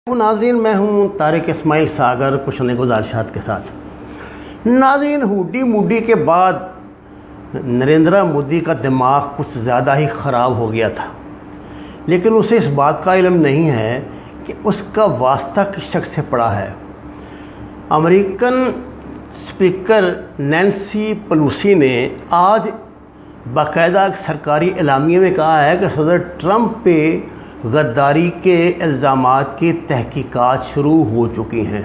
ناظرین، میں ہوں طارق اسماعیل ساگر کچھ نئے گزارشات کے ساتھ۔ ناظرین، ہوڈی موڈی کے بعد نریندر مودی کا دماغ کچھ زیادہ ہی خراب ہو گیا تھا، لیکن اسے اس بات کا علم نہیں ہے کہ اس کا واسطہ کس شخص سے پڑا ہے۔ امریکن اسپیکر نینسی پیلوسی نے آج باقاعدہ ایک سرکاری اعلامیے میں کہا ہے کہ صدر ٹرمپ پہ غداری کے الزامات کی تحقیقات شروع ہو چکی ہیں۔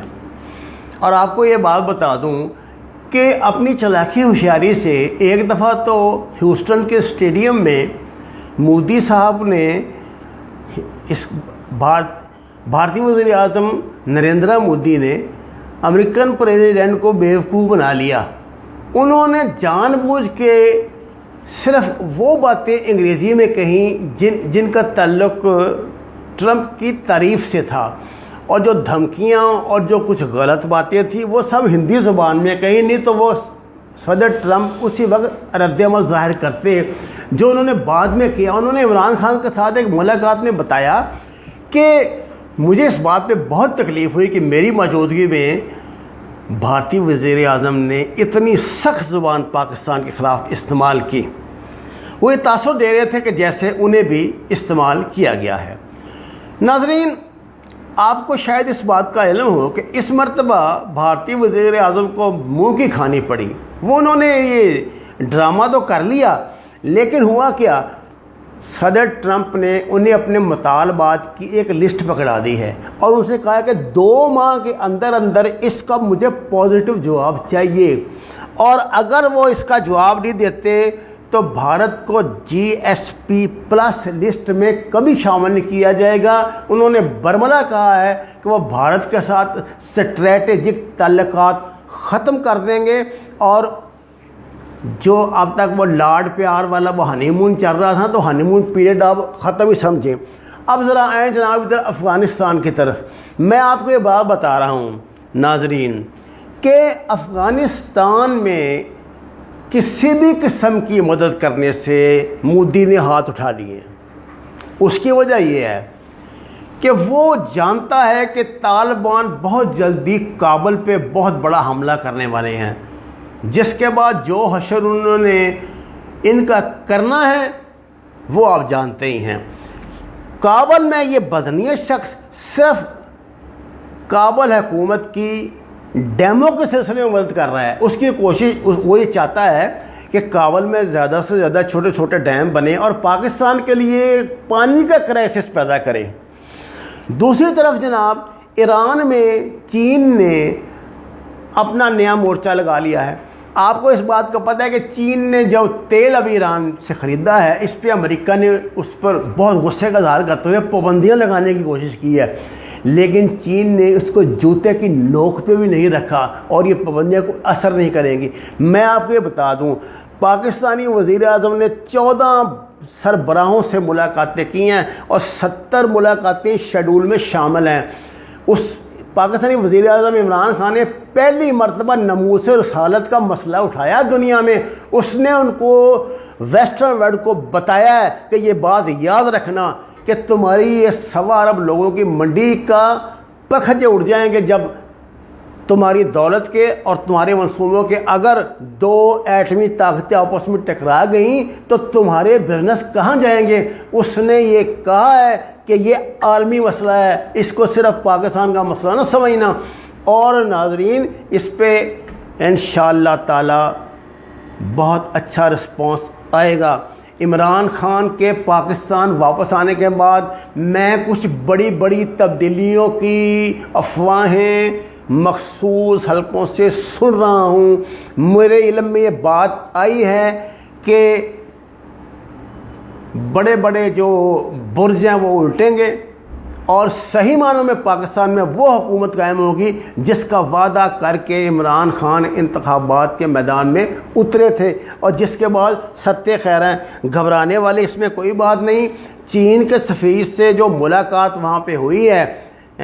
اور آپ کو یہ بات بتا دوں کہ اپنی چلاکی ہوشیاری سے ایک دفعہ تو ہیوسٹن کے اسٹیڈیم میں مودی صاحب نے اس بھارتی وزیر اعظم نریندر مودی نے امریکن پریزیڈنٹ کو بیوقوف بنا لیا۔ انہوں نے جان بوجھ کے صرف وہ باتیں انگریزی میں کہیں جن کا تعلق ٹرمپ کی تعریف سے تھا، اور جو دھمکیاں اور جو کچھ غلط باتیں تھیں وہ سب ہندی زبان میں کہیں، نہیں تو وہ صدر ٹرمپ اسی وقت رد عمل ظاہر کرتے جو انہوں نے بعد میں کیا۔ انہوں نے عمران خان کے ساتھ ایک ملاقات میں بتایا کہ مجھے اس بات پہ بہت تکلیف ہوئی کہ میری موجودگی میں بھارتی وزیر اعظم نے اتنی سخت زبان پاکستان کے خلاف استعمال کی۔ وہ یہ تاثر دے رہے تھے کہ جیسے انہیں بھی استعمال کیا گیا ہے۔ ناظرین، آپ کو شاید اس بات کا علم ہو کہ اس مرتبہ بھارتی وزیر اعظم کو منہ کی کھانی پڑی۔ انہوں نے یہ ڈرامہ تو کر لیا، لیکن ہوا کیا، صدر ٹرمپ نے انہیں اپنے مطالبات کی ایک لسٹ پکڑا دی ہے اور ان سے کہا کہ 2 ماہ کے اندر اس کا مجھے پازیٹو جواب چاہیے، اور اگر وہ اس کا جواب نہیں دیتے تو بھارت کو GSP+ لسٹ میں کبھی شامل نہیں کیا جائے گا۔ انہوں نے برملا کہا ہے کہ وہ بھارت کے ساتھ اسٹریٹجک تعلقات ختم کر دیں گے، اور جو اب تک وہ لاڈ پیار والا وہ ہنی مون چل رہا تھا تو ہنی مون پیریڈ اب ختم ہی سمجھیں۔ اب ذرا آئیں جناب ادھر افغانستان کی طرف۔ میں آپ کو یہ بات بتا رہا ہوں ناظرین کہ افغانستان میں کسی بھی قسم کی مدد کرنے سے مودی نے ہاتھ اٹھا لیے۔ اس کی وجہ یہ ہے کہ وہ جانتا ہے کہ طالبان بہت جلدی کابل پہ بہت بڑا حملہ کرنے والے ہیں، جس کے بعد جو حشر انہوں نے ان کا کرنا ہے وہ آپ جانتے ہی ہیں۔ کابل میں یہ بدنیت شخص صرف کابل حکومت کی ڈیموں کے سلسلے میں مدد کر رہا ہے۔ اس کی کوشش وہ یہ چاہتا ہے کہ کابل میں زیادہ سے زیادہ چھوٹے چھوٹے ڈیم بنے اور پاکستان کے لیے پانی کا کرائسس پیدا کرے۔ دوسری طرف جناب ایران میں چین نے اپنا نیا مورچہ لگا لیا ہے۔ آپ کو اس بات کا پتہ ہے کہ چین نے جو تیل ابھی ایران سے خریدا ہے، اس پہ امریکہ نے اس پر بہت غصے کا اظہار کرتے ہوئے پابندیاں لگانے کی کوشش کی ہے، لیکن چین نے اس کو جوتے کی نوک پہ بھی نہیں رکھا اور یہ پابندیاں کوئی اثر نہیں کریں گی۔ میں آپ کو یہ بتا دوں، پاکستانی وزیر اعظم نے 14 سربراہوں سے ملاقاتیں کی ہیں اور 70 ملاقاتیں شیڈول میں شامل ہیں۔ اس پاکستانی وزیر اعظم عمران خان نے پہلی مرتبہ ناموس رسالت کا مسئلہ اٹھایا دنیا میں۔ اس نے ان کو ویسٹرن ورلڈ کو بتایا ہے کہ یہ بات یاد رکھنا کہ تمہاری یہ 1.25 ارب لوگوں کی منڈی کا پرکھجے اڑ جائیں گے جب تمہاری دولت کے اور تمہارے منصوبوں کے اگر 2 ایٹمی طاقتیں آپس میں ٹکرا گئیں تو تمہارے بزنس کہاں جائیں گے۔ اس نے یہ کہا ہے کہ یہ عالمی مسئلہ ہے، اس کو صرف پاکستان کا مسئلہ نہ سمجھنا۔ اور ناظرین، اس پہ انشاءاللہ تعالی بہت اچھا رسپانس آئے گا۔ عمران خان کے پاکستان واپس آنے کے بعد میں کچھ بڑی بڑی تبدیلیوں کی افواہیں مخصوص حلقوں سے سن رہا ہوں۔ میرے علم میں یہ بات آئی ہے کہ بڑے بڑے جو برج ہیں وہ الٹیں گے اور صحیح معنوں میں پاکستان میں وہ حکومت قائم ہوگی جس کا وعدہ کر کے عمران خان انتخابات کے میدان میں اترے تھے، اور جس کے بعد ستے خیر ہیں۔ گھبرانے والے اس میں کوئی بات نہیں۔ چین کے سفیر سے جو ملاقات وہاں پہ ہوئی ہے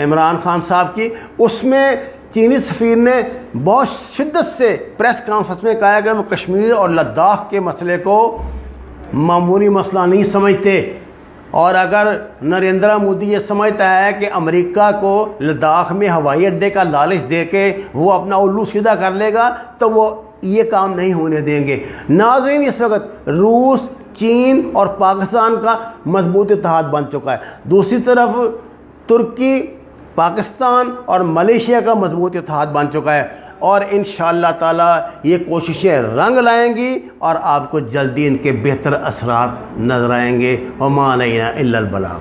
عمران خان صاحب کی، اس میں چینی سفیر نے بہت شدت سے پریس کانفرنس میں کہا کہ وہ کشمیر اور لداخ کے مسئلے کو معمولی مسئلہ نہیں سمجھتے، اور اگر نریندر مودی یہ سمجھتا ہے کہ امریکہ کو لداخ میں ہوائی اڈے کا لالچ دے کے وہ اپنا الو سیدھا کر لے گا تو وہ یہ کام نہیں ہونے دیں گے۔ ناظرین، اس وقت روس، چین اور پاکستان کا مضبوط اتحاد بن چکا ہے، دوسری طرف ترکی، پاکستان اور ملیشیا کا مضبوط اتحاد بن چکا ہے، اور انشاءاللہ تعالی یہ کوششیں رنگ لائیں گی اور آپ کو جلدی ان کے بہتر اثرات نظر آئیں گے۔ وما علینا الا البلاغ۔